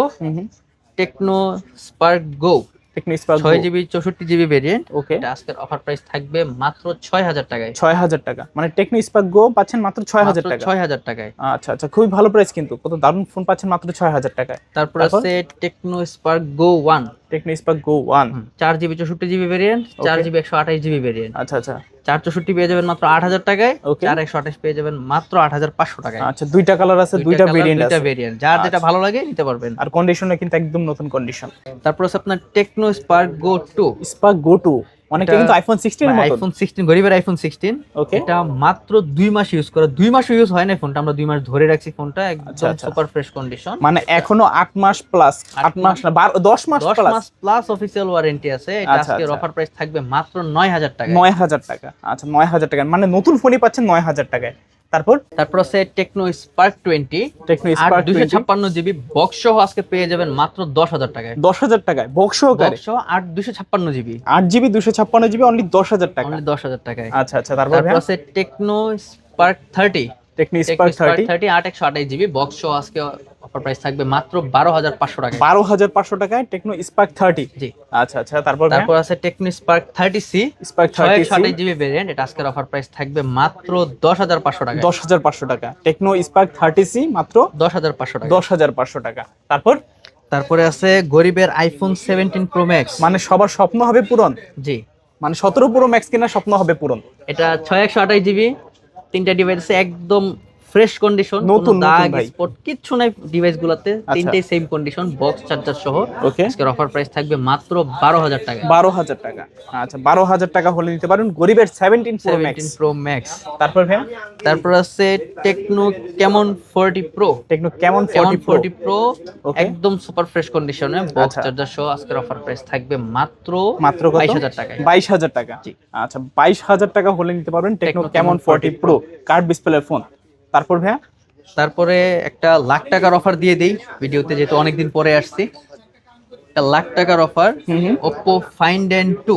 S1: Tecno spark go
S2: Tecno spark
S1: 6GB 64GB variant,
S2: okay.
S1: এটা আজকের অফার প্রাইস থাকবে মাত্র 6000 টাকায়।
S2: 6000 টাকা, মানে টেকনো স্পার্ক গো পাচ্ছেন মাত্র 6000 টাকা।
S1: 6000 টাকায়।
S2: আচ্ছা আচ্ছা, খুবই ভালো প্রাইস কিন্তু, কত দারুণ ফোন পাচ্ছেন মাত্র 6000 টাকায়।
S1: তারপর আছে টেকনো স্পার্ক গো 1,
S2: টেকনো স্পার্ক গো 1
S1: 4GB 64GB variant, 4GB 128GB variant.
S2: আচ্ছা আচ্ছা,
S1: 464 পেয়ে যাবেন মাত্র 8000 টাকায়,
S2: Okay.
S1: 4128 পেয়ে যাবেন মাত্র 8500 টাকায়।
S2: আচ্ছা দুইটা কালার আছে, দুইটা ভেরিয়েন্ট
S1: দুইটা
S2: আছে,
S1: ভেরিয়েন্ট, যার যেটা ভালো লাগে নিতে পারবেন।
S2: আর কন্ডিশনটা কিন্তু একদম নতুন কন্ডিশন।
S1: তারপর আছে আপনার টেকনো স্পার্ক গো 2,
S2: স্পার্ক গো 2 অনেকটা
S1: এটা
S2: কিন্তু আইফোন 16 এর মতো।
S1: আইফোন 16 গরিবের আইফোন 16,
S2: ওকে।
S1: এটা মাত্র 2 মাস ইউজ করা, 2 মাস ইউজ হয় না ফোনটা, আমরা 2 মাস ধরে রাখছি ফোনটা, একদম
S2: আচ্ছা।
S1: Super fresh condition.
S2: মানে এখনো 8 মাস প্লাস, 8 মাস না 10 মাস
S1: 10
S2: প্লাস,
S1: মাস প্লাস অফিসিয়াল ওয়ারেন্টি আছে। এটা
S2: আচ্ছা,
S1: আজকের
S2: আচ্ছা।
S1: অফার প্রাইস থাকবে মাত্র 9000 টাকা।
S2: 9000 টাকা। আচ্ছা 9000 টাকা, মানে নতুন ফোনই পাচ্ছেন 9000 টাকায়। তারপর
S1: আছে Tecno Spark 20,
S2: Tecno Spark 20
S1: 256GB box সহ আজকে পেয়ে যাবেন মাত্র 10000 টাকায়।
S2: 10000 টাকায় বক্স সহকারে,
S1: বক্স সহ 256GB,
S2: 8GB 256GB অনলি 10000 টাকা।
S1: অনলি 10000 টাকায়।
S2: আচ্ছা আচ্ছা, তারপর
S1: আছে Tecno Spark 30,
S2: Tecno Spark 30
S1: 8 128GB box সহ আজকে অফার প্রাইস থাকবে মাত্র 12500 টাকায়।
S2: 12500 টাকায় টেকনো স্পার্ক 30।
S1: জি।
S2: আচ্ছা আচ্ছা, তারপর
S1: আছে Tecno Spark 30C,
S2: spark 30C
S1: 128GB variant, এটা আজকের অফার প্রাইস থাকবে মাত্র 10500 টাকায়।
S2: 10500 টাকা। টেকনো স্পার্ক 30C মাত্র
S1: 10500 টাকা।
S2: 10500 টাকা।
S1: তারপরে আছে গরিবের আইফোন 17 প্রো ম্যাক্স,
S2: মানে সবার স্বপ্ন হবে পূরণ,
S1: জি,
S2: মানে 17 প্রো ম্যাক্স কেনার স্বপ্ন হবে পূরণ।
S1: এটা 6128GB, তিনটা ডিভাইস আছে একদম ফ্রেশ কন্ডিশন,
S2: নতুন
S1: দাগ
S2: ভাই।
S1: স্পট কিচ্ছু নাই ডিভাইসগুলোতে, তিনটেই সেম কন্ডিশন, বক্স চার্জার সহ।
S2: ওকে।
S1: আজকের অফার প্রাইস থাকবে মাত্র 12000 টাকা।
S2: 12000 টাকা। আচ্ছা 12000 টাকা হলে নিতে পারেন গরিবের 17 প্রো ম্যাক্স।
S1: 17 pro max.
S2: তারপর ভাই
S1: তারপর আছে techno Camon 40 pro,
S2: techno Camon
S1: 40 pro
S2: Okay.
S1: একদম সুপার ফ্রেশ কন্ডিশনে, বক্স
S2: আচ্ছা।
S1: চার্জার সহ। আজকের অফার প্রাইস থাকবে মাত্র
S2: কত?
S1: 22000 টাকায়।
S2: 22000 টাকা।
S1: জি।
S2: আচ্ছা 22000 টাকা হলে নিতে পারবেন Tecno
S1: Tecno
S2: Camon
S1: Camon
S2: 40 pro curve display phone. তারপর ভাই
S1: তারপরে একটা লাখ টাকার অফার দিয়ে দেই ভিডিওতে, যেহেতু অনেকদিন পরে আসছি। একটা লাখ টাকার offer, Oppo Find N2,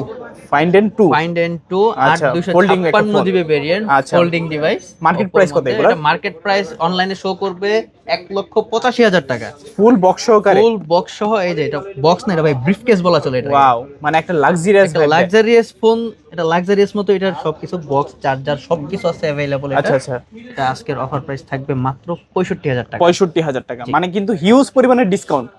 S2: Find N2
S1: Find N2
S2: আচ্ছা, folding একটা ফোন।
S1: 256GB ভেরিয়েন্ট,
S2: আচ্ছা।
S1: Folding device.
S2: Market price কত এগুলা?
S1: এটা মার্কেট প্রাইস অনলাইনে শো করবে 1,85,000 টাকা,
S2: ফুল বক্স সহকারে।
S1: ফুল বক্স সহ। এই যে এটা বক্স না, এটা ভাই ব্রিফকেস বলা চলে এটা।
S2: ওয়াও, মানে একটা লাক্সারিয়াস
S1: একটা লাক্সারিয়াস ফোন, এটা লাক্সারিয়াস মতো, এটার সবকিছু বক্স চার্জার সবকিছু আছে अवेलेबल।
S2: আচ্ছা আচ্ছা,
S1: এটা আজকের অফার প্রাইস থাকবে মাত্র 65000 টাকা।
S2: 65000 টাকা, মানে কিন্তু হিউজ পরিমাণের ডিসকাউন্ট।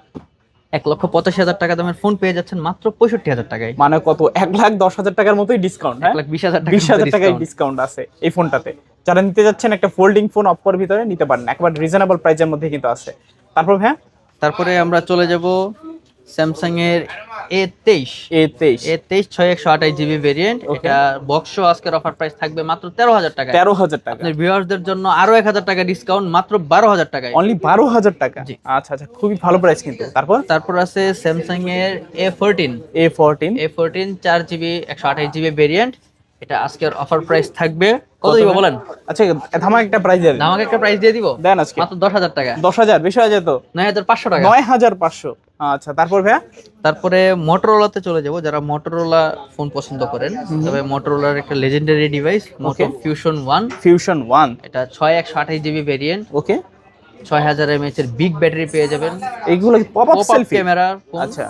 S1: 1,85,000 টাকা দামের ফোন পেয়ে যাচ্ছেন মাত্র 65000 টাকায়।
S2: মানে কত 1,10,000 টাকার মতোই ডিসকাউন্ট।
S1: 1,20,000 টাকা
S2: 20,000 টাকায় ডিসকাউন্ট আছে এই ফোনটাতে। যারা নিতে যাচ্ছেন একটা ফোল্ডিং ফোন অপ্পোর ভিতরে নিতে পারেন, একবার রিজনেবল প্রাইসের মধ্যে কিন্তু আছে। তারপর হ্যাঁ,
S1: তারপরে আমরা চলে যাব স্যামসাং এর A23,
S2: A23
S1: 6128GB variant.
S2: Okay.
S1: এটা বক্স আজকের অফার প্রাইস থাকবে মাত্র 13000 টাকা।
S2: 13000 টাকা,
S1: আপনার ভিউয়ারদের জন্য আরো 1000 টাকা ডিসকাউন্ট, মাত্র 12000 টাকায়।
S2: অনলি 12000 টাকা।
S1: জি।
S2: আচ্ছা আচ্ছা, খুবই ভালো প্রাইস কিন্তু।
S1: তারপর আছে স্যামসাং এর A14,
S2: A14
S1: 4GB 128GB variant. এটা আজকের অফার প্রাইস থাকবে কত দিব বলেন?
S2: আচ্ছা ধামাক একটা প্রাইস দেন।
S1: আমাকে একটা প্রাইস দিয়ে দিব,
S2: দেন আজকে
S1: মাত্র 10000 টাকা।
S2: 10000 বেশি হয়ে যেত।
S1: 9500 টাকা।
S2: 9500। আচ্ছা তারপর ভাইয়া
S1: তারপরে মোটরোলাতে চলে যাব, যারা মোটরোলা ফোন পছন্দ করেন। তবে মোটরোলার একটা লেজেন্ডারি ডিভাইস মোটো ফিউশন 1,
S2: ফিউশন 1।
S1: এটা 6128GB ভেরিয়েন্ট,
S2: ওকে।
S1: 6000 mAh এর বিগ ব্যাটারি পেয়ে যাবেন।
S2: এইগুলো পপ আপ সেলফি
S1: ক্যামেরা,
S2: আচ্ছা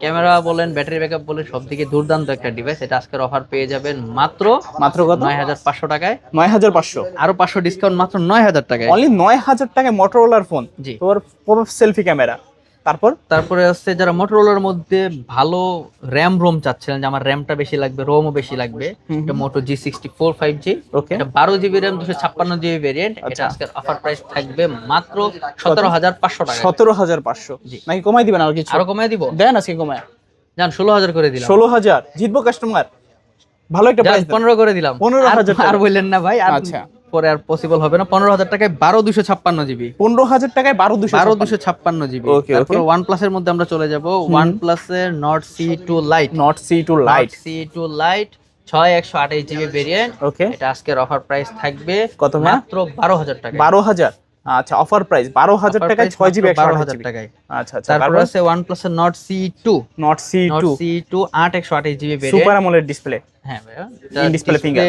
S1: ক্যামেরা বলেন, ব্যাটারি ব্যাকআপ বলেন, সব দিকে দুর্দান্ত একটা ডিভাইস। এটা আজকের অফার পেয়ে যাবেন মাত্র
S2: কত?
S1: 9500 টাকায়।
S2: 9500,
S1: আরো 500 ডিসকাউন্ট মাত্র 9000 টাকায়।
S2: অনলি 9000 টাকায় মোটরোলার ফোন।
S1: জি।
S2: তোর পপ সেলফি ক্যামেরা।
S1: তারপরে হচ্ছে যারা মোটরোলার মধ্যে ভালো র্যাম রোম চাচ্ছিলেন, যে আমার র্যামটা বেশি লাগবে, রোমও বেশি লাগবে, এটা মোটো G64 5G।
S2: ওকে,
S1: এটা 12GB র্যাম 256GB ভেরিয়েন্ট। এটা আজকের অফার প্রাইস থাকবে মাত্র 17500 টাকা।
S2: 17500 নাকি কমাই দিবেন আর কিছু?
S1: আরো কমায় দিব,
S2: দেন আজকে কমায়।
S1: জান 16000 করে দিলাম।
S2: 16000 জিতবো কাস্টমার, ভালো একটা প্রাইস।
S1: 15 করে দিলাম।
S2: 15000
S1: আর বললেন না ভাই, আর
S2: আচ্ছা
S1: পরে আর পসিবল হবে না। 15000 টাকায় 12256GB।
S2: 15000 টাকায়
S1: 12256GB।
S2: ওকে,
S1: তারপর OnePlus এর মধ্যে আমরা চলে যাব। OnePlus এর Nord C2 Lite।
S2: Nord C2 Lite।
S1: C2 Lite 6128GB variant.
S2: Okay,
S1: এটা আজকের অফার প্রাইস থাকবে
S2: কত ভাই?
S1: মাত্র 12000 টাকায়।
S2: 12000, আচ্ছা অফার প্রাইস 12000 টাকায় 6GB
S1: 12000 টাকায়।
S2: আচ্ছা আচ্ছা।
S1: তারপর আছে OnePlus এর Nord C2।
S2: Nord C2
S1: 8128GB variant.
S2: Super amoled display.
S1: হ্যাঁ ভাইয়া,
S2: ইন ডিসপ্লে ফিঙ্গার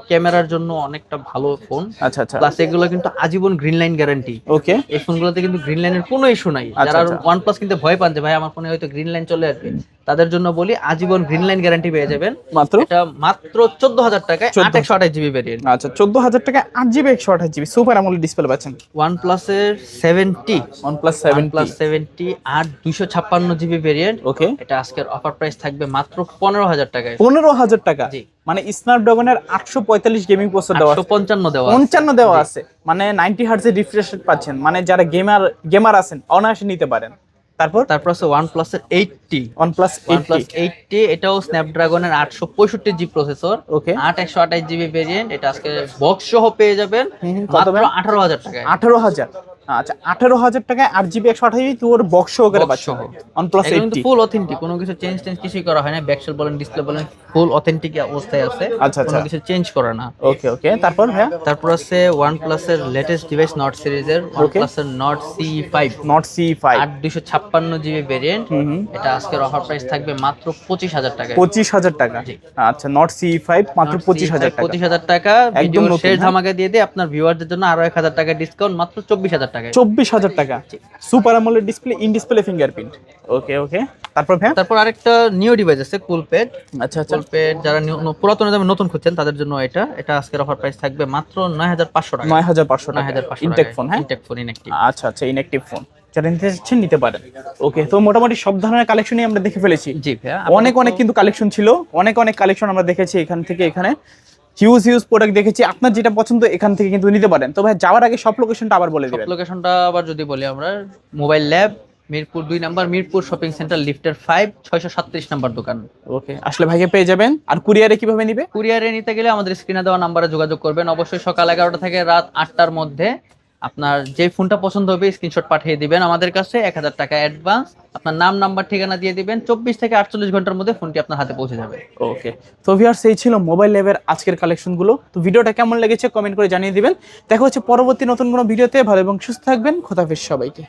S1: ক্যামেরার জন্য অনেকটা ভালো ফোন।
S2: আচ্ছা আচ্ছা।
S1: প্লাস এগুলো কিন্তু আজীবন গ্রিন লাইন গ্যারান্টি।
S2: ওকে,
S1: এই ফোনগুলোতে কিন্তু গ্রিন লাইনের কোনো ইস্যু নাই। যারা OnePlus কিনতে ভয় পান যে ভাই আমার ফোনে হয়তো গ্রিন লাইন চলে আসবে, তাদের জন্য বলি আজীবন গ্রিন লাইন গ্যারান্টি পেয়ে যাবেন
S2: মাত্র।
S1: এটা মাত্র 14000 টাকায় 8128GB ভেরিয়েন্ট।
S2: আচ্ছা 14000 টাকায় 8GB 128GB super amoled display পাচ্ছেন।
S1: OnePlus এর 70,
S2: OnePlus
S1: 70 256GB ভেরিয়েন্ট।
S2: ওকে,
S1: এটা আজকের অফার প্রাইস থাকবে মাত্র 15000 টাকায়।
S2: 15000 টাকা।
S1: জি।
S2: মানে স্ন্যাপড্রাগনের 845 গেমিং প্রসেসর দেওয়া আছে,
S1: 855 দেওয়া আছে।
S2: 55 দেওয়া আছে, মানে 90 হার্টজের রিফ্রেশ রেট পাচ্ছেন। মানে যারা গেমার আছেন অনায়াসে নিতে পারেন। তারপর
S1: আছে OnePlus এর 80।
S2: OnePlus
S1: 80 এটাও স্ন্যাপড্রাগনের 865G প্রসেসর।
S2: ওকে,
S1: 8128GB ভেরিয়েন্ট। এটা আজকে বক্স সহ পেয়ে যাবেন মাত্র 18000 টাকায়।
S2: 18000, আচ্ছা 18000 টাকায় 8GB 128GB তোর বক্স সহকারে পাচ্ছেন OnePlus 80।
S1: ফুল অথেন্টিক, কোনো কিছু চেঞ্জ কিছুই করা হয় না। ব্যাকসেল বলেন, ডিসপ্লে বলেন, ফুল অথেন্টিক অবস্থায় আছে।
S2: আচ্ছা
S1: কোনো কিছু চেঞ্জ করে না।
S2: ওকে ওকে। তারপর হ্যাঁ,
S1: তারপর আছে OnePlus এর লেটেস্ট ডিভাইস Nord সিরিজের OnePlus এর Nord C5।
S2: Nord C5
S1: 8256GB variant. এটা আজকের অফার প্রাইস থাকবে মাত্র 25000 টাকায়।
S2: 25000 টাকা। আচ্ছা Nord C5 মাত্র 25000 টাকা।
S1: 25000 টাকা। ভিডিও শেষ ধামাকা দিয়ে দিয়ে আপনার ভিউয়ারদের জন্য আরো 1000 টাকা ডিসকাউন্ট মাত্র 24000 টাকায়।
S2: 24000 টাকা super amoled display, in display fingerprint. Okay okay. তারপর
S1: আরেকটা নিউ ডিভাইস আছে কুলপ্যাড।
S2: আচ্ছা আচ্ছা।
S1: কুলপ্যাড যারা পুরাতন দামে নতুন খুঁজছেন তাদের জন্য এটা আজকের অফার প্রাইস থাকবে মাত্র 9500 টাকা।
S2: 9500 টাকা।
S1: 9500
S2: ইনটেক ফোন। হ্যাঁ,
S1: ইনটেক ফোন, ইনঅ্যাকটিভ।
S2: আচ্ছা আচ্ছা, ইনঅ্যাকটিভ ফোন যারা নিতে চাচ্ছেন নিতে পারেন। ওকে, তো মোটামুটি সব ধরনের কালেকশনই আমরা দেখে ফেলেছি।
S1: জি ভাইয়া,
S2: অনেক কিন্তু কালেকশন ছিল, অনেক কালেকশন আমরা দেখেছি এখান থেকে এখানে। হিউজ প্রোডাক্ট দেখেছি, আপনার যেটা পছন্দ এখান থেকে কিন্তু নিতে পারেন। তো ভাই যাওয়ার আগে সব লোকেশনটা আবার বলে দিবেন।
S1: লোকেশনটা আবার যদি বলি, আমরা mobile lab, Mirpur 2 number, Mirpur shopping centre, লিফটের 5, 637 নাম্বার দোকান।
S2: ওকে, আসলে ভাইকে পেয়ে যাবেন। আর কুরিয়ারে কিভাবে নিবে?
S1: কুরিয়ারে নিতে গেলে আমাদের স্ক্রিনে দেওয়া নাম্বারে যোগাযোগ করবেন। অবশ্যই সকাল 11টা থেকে রাত 8টার মধ্যে আপনার যে ফোনটা পছন্দ হবে স্ক্রিনশট পাঠিয়ে দিবেন আমাদের কাছে। 1000 টাকা অ্যাডভান্স, আপনার নাম, নাম্বার, ঠিকানা দিয়ে দিবেন। 24 থেকে 48 ঘন্টার মধ্যে ফোনটি আপনার হাতে পৌঁছে যাবে।
S2: ওকে, তো ভিউয়ার্স এই ছিল মোবাইল ল্যাবের আজকের কালেকশনগুলো। তো ভিডিওটা কেমন লেগেছে কমেন্ট করে জানিয়ে দিবেন। দেখা হচ্ছে পরবর্তী নতুন কোনো ভিডিওতে। ভালো এবং সুস্থ থাকবেন। খোদা হাফেজ সবাইকে।